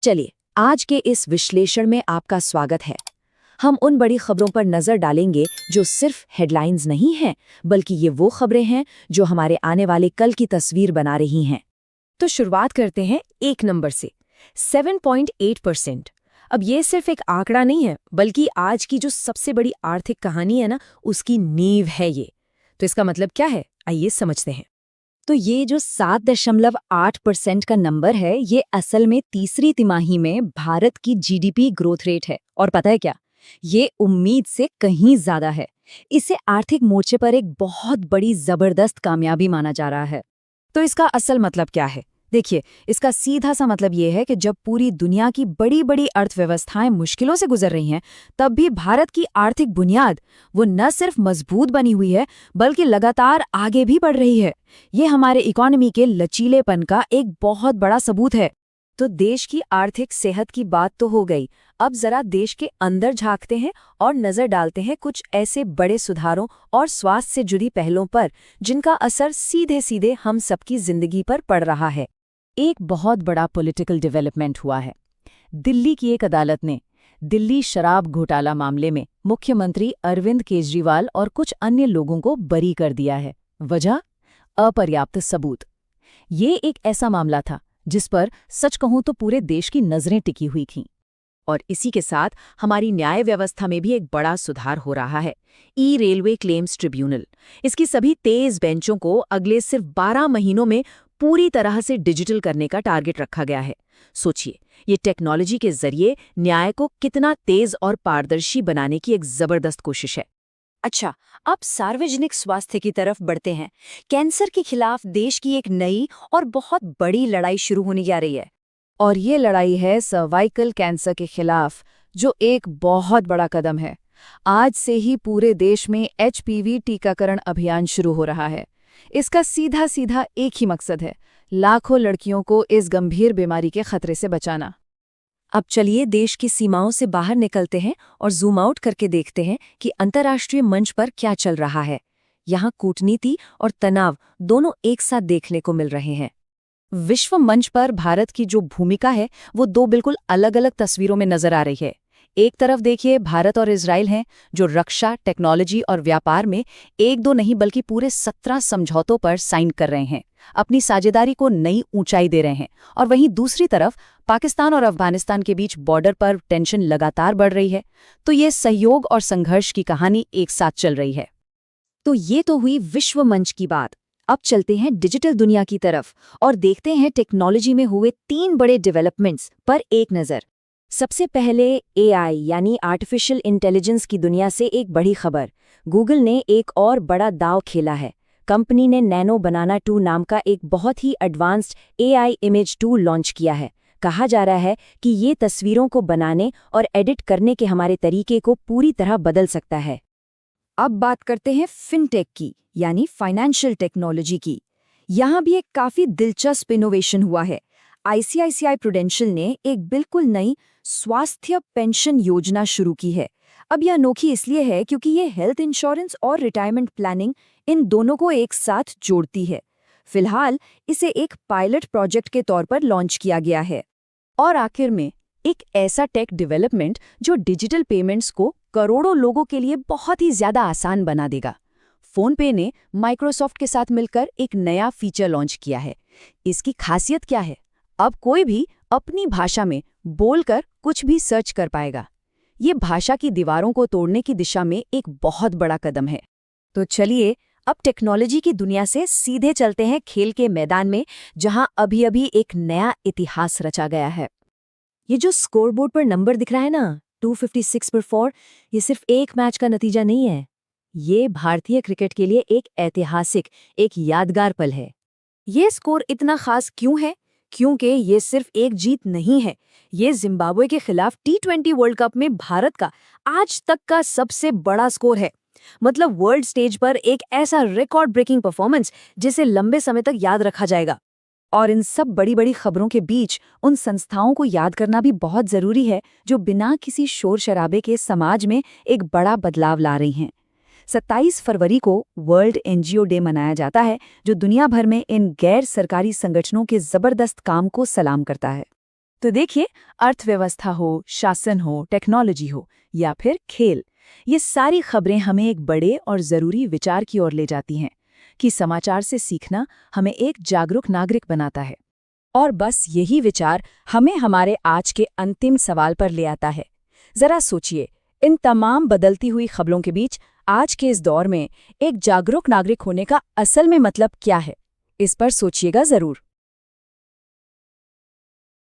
चलिए, आज के इस विश्लेषण में आपका स्वागत है। हम उन बड़ी खबरों पर नजर डालेंगे जो सिर्फ हेडलाइंस नहीं हैं, बल्कि ये वो खबरें हैं जो हमारे आने वाले कल की तस्वीर बना रही हैं। तो शुरुआत करते हैं एक नंबर से। 7.8%। अब ये सिर्फ एक आंकड़ा नहीं है, बल्कि आज की जो सबसे बड़ी आर्थिक कहानी है ना, उसकी नींव है ये। तो इसका मतलब क्या है, आइए समझते हैं। तो ये जो 7.8% का नंबर है, ये असल में तीसरी तिमाही में भारत की जीडीपी ग्रोथ रेट है। और पता है क्या, ये उम्मीद से कहीं ज्यादा है। इसे आर्थिक मोर्चे पर एक बहुत बड़ी जबरदस्त कामयाबी माना जा रहा है। तो इसका असल मतलब क्या है? देखिए, इसका सीधा सा मतलब ये है कि जब पूरी दुनिया की बड़ी बड़ी अर्थव्यवस्थाएं मुश्किलों से गुजर रही हैं, तब भी भारत की आर्थिक बुनियाद वो न सिर्फ मजबूत बनी हुई है, बल्कि लगातार आगे भी बढ़ रही है। ये हमारे इकोनॉमी के लचीलेपन का एक बहुत बड़ा सबूत है। तो देश की आर्थिक सेहत की बात तो हो गई। अब जरा देश के अंदर झांकते हैं और नजर डालते हैं कुछ ऐसे बड़े सुधारों और स्वास्थ्य से जुड़ी पहलों पर जिनका असर सीधे सीधे हम सबकी जिंदगी पर पड़ रहा है। एक बहुत बड़ा पॉलिटिकल डेवलपमेंट हुआ है। दिल्ली की एक अदालत ने दिल्ली शराब घोटाला मामले में मुख्यमंत्री अरविंद केजरीवाल और कुछ अन्य लोगों को बरी कर दिया है। वजह? अपर्याप्त सबूत। ये एक ऐसा मामला था जिस पर सच कहूं तो पूरे देश की नजरें टिकी हुई थीं। और इसी के साथ हमारी न्याय व्यवस्था में भी एक बड़ा सुधार हो रहा है। ई रेलवे क्लेम्स ट्रिब्यूनल, इसकी सभी 23 बेंचों को अगले सिर्फ 12 महीनों में पूरी तरह से डिजिटल करने का टारगेट रखा गया है। सोचिए, ये टेक्नोलॉजी के जरिए न्याय को कितना तेज और पारदर्शी बनाने की एक जबरदस्त कोशिश है। अच्छा, अब सार्वजनिक स्वास्थ्य की तरफ बढ़ते हैं। कैंसर के खिलाफ देश की एक नई और बहुत बड़ी लड़ाई शुरू होने जा रही है। और ये लड़ाई है सर्वाइकल कैंसर के खिलाफ, जो एक बहुत बड़ा कदम है। आज से ही पूरे देश में एचपीवी टीकाकरण अभियान शुरू हो रहा है। इसका सीधा सीधा एक ही मकसद है, लाखों लड़कियों को इस गंभीर बीमारी के खतरे से बचाना। अब चलिए देश की सीमाओं से बाहर निकलते हैं और जूम आउट करके देखते हैं कि अंतर्राष्ट्रीय मंच पर क्या चल रहा है। यहाँ कूटनीति और तनाव दोनों एक साथ देखने को मिल रहे हैं। विश्व मंच पर भारत की जो भूमिका है, वो दो बिल्कुल अलग अलग तस्वीरों में नजर आ रही है। एक तरफ देखिए, भारत और इजराइल हैं जो रक्षा, टेक्नोलॉजी और व्यापार में एक दो नहीं बल्कि पूरे 17 समझौतों पर साइन कर रहे हैं, अपनी साझेदारी को नई ऊंचाई दे रहे हैं। और वहीं दूसरी तरफ पाकिस्तान और अफगानिस्तान के बीच बॉर्डर पर टेंशन लगातार बढ़ रही है। तो ये सहयोग और संघर्ष की कहानी एक साथ चल रही है। तो ये तो हुई विश्व मंच की बात। अब चलते हैं डिजिटल दुनिया की तरफ और देखते हैं टेक्नोलॉजी में हुए 3 बड़े डेवलपमेंट्स पर एक नज़र। सबसे पहले एआई यानी आर्टिफिशियल इंटेलिजेंस की दुनिया से एक बड़ी खबर। गूगल ने एक और बड़ा दांव खेला है। कंपनी ने नैनो बनाना 2 नाम का एक बहुत ही advanced AI image tool launch किया है। कहा जा रहा है कि ये तस्वीरों को बनाने और एडिट करने के हमारे तरीके को पूरी तरह बदल सकता है। अब बात करते हैं फिनटेक की, यानी फाइनेंशियल टेक्नोलॉजी की। यहाँ भी एक काफी दिलचस्प इनोवेशन हुआ है। आईसीआईसीआई प्रूडेंशियल ने एक बिल्कुल नई स्वास्थ्य पेंशन योजना शुरू की है। अब यह अनोखी इसलिए है क्योंकि ये हेल्थ इंश्योरेंस और रिटायरमेंट प्लानिंग, इन दोनों को एक साथ जोड़ती है। फिलहाल इसे एक पायलट प्रोजेक्ट के तौर पर लॉन्च किया गया है। और आखिर में एक ऐसा टेक डेवलपमेंट जो डिजिटल पेमेंट्स को करोड़ों लोगों के लिए बहुत ही ज्यादा आसान बना देगा। फोनपे ने माइक्रोसॉफ्ट के साथ मिलकर एक नया फीचर लॉन्च किया है। इसकी खासियत क्या है? अब कोई भी अपनी भाषा में बोलकर कुछ भी सर्च कर पाएगा। ये भाषा की दीवारों को तोड़ने की दिशा में एक बहुत बड़ा कदम है। तो चलिए, अब टेक्नोलॉजी की दुनिया से सीधे चलते हैं खेल के मैदान में, जहां अभी-अभी एक नया इतिहास रचा गया है। ये जो स्कोरबोर्ड पर नंबर दिख रहा है ना, 256 पर 4, ये सिर्फ एक मैच का नतीजा नहीं है। ये भारतीय क्रिकेट के लिए एक ऐतिहासिक, एक यादगार पल है। ये स्कोर इतना खास क्यों है? क्योंकि ये सिर्फ एक जीत नहीं है, ये जिम्बाब्वे के खिलाफ टी20 वर्ल्ड कप में भारत का आज तक का सबसे बड़ा स्कोर है। मतलब वर्ल्ड स्टेज पर एक ऐसा रिकॉर्ड ब्रेकिंग परफॉर्मेंस जिसे लंबे समय तक याद रखा जाएगा। और इन सब बड़ी बड़ी खबरों के बीच उन संस्थाओं को याद करना भी बहुत जरूरी है जो बिना किसी शोर शराबे के समाज में एक बड़ा बदलाव ला रही हैं। 27 फरवरी को वर्ल्ड एनजीओ डे मनाया जाता है, जो दुनिया भर में इन गैर सरकारी संगठनों के जबरदस्त काम को सलाम करता है। तो देखिए, अर्थव्यवस्था हो, शासन हो, टेक्नोलॉजी हो या फिर खेल, ये सारी खबरें हमें एक बड़े और ज़रूरी विचार की ओर ले जाती हैं कि समाचार से सीखना हमें एक जागरूक नागरिक बनाता है। और बस यही विचार हमें हमारे आज के अंतिम सवाल पर ले आता है। जरा सोचिए, इन तमाम बदलती हुई खबरों के बीच आज के इस दौर में एक जागरूक नागरिक होने का असल में मतलब क्या है? इस पर सोचिएगा जरूर।